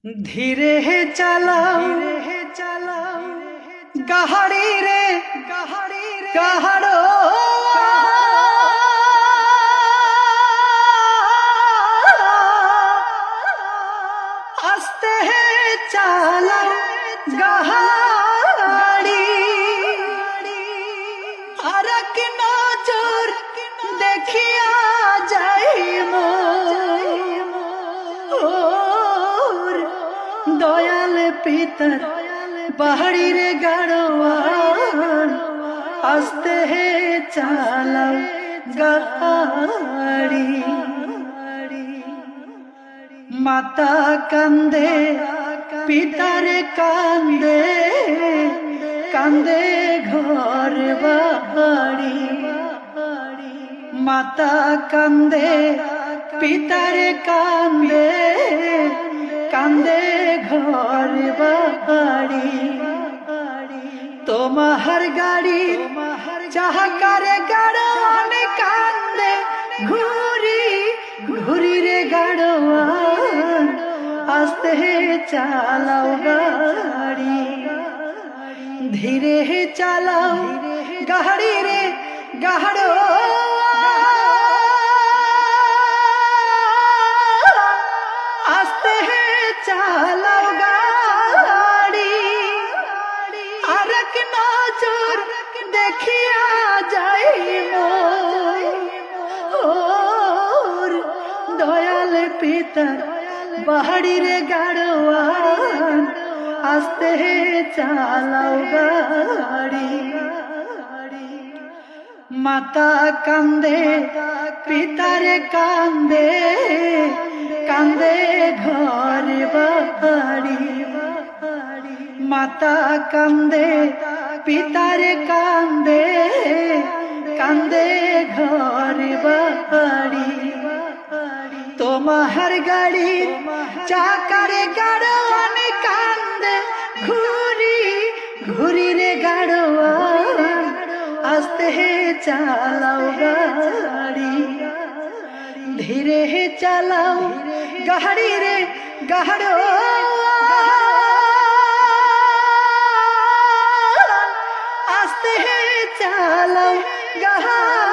ধীরে হে চালাও গাহাড়ি রে গাহাড়ো আস্তে হে চালাও গাহাড়ি আরক নজর দেখিয়া যাইম দয়াল পিতার বাহাড়ি রে গাড়োয়ান আস্তে হে চালাও গাড়ি মাতা কান্দে পিতারে কান্দে কান্দে ঘর বাড়ি মাতা কান্দে পিতারে কান্দে কান্দে ঘর বাড়ি তোমার গাড়ি চাহাকারে গাড়োয়ান কান্দে ঘুরি ঘুরি রে গাড়োয়ান আস্তে চালাও গাড়ি ধীরে চালাও গাড়ি রে গাড়ো আস্তে চালাও গাড়ি আরক নজর দেখিয়া যাইম দয়াল পিতার বাহাড়ি রে গাড়োয়ান আস্তে চালাও গাড়ি মাতা কান্দে পিতারে কান্দে কান্দে ঘর বাড়ি মাতা কান্দে পিতারে কান্দে কান্দে ঘর বাড়ি তোমার গাড়ি চাকারে গাড়োয়ান কান্দে ঘুরি ঘুরি রে গাড়োয়ান আস্তে চালাও গাড়ি ধীরে চালাও গাড়ি রে গাড়ো আস্তে চালাও গাড়ি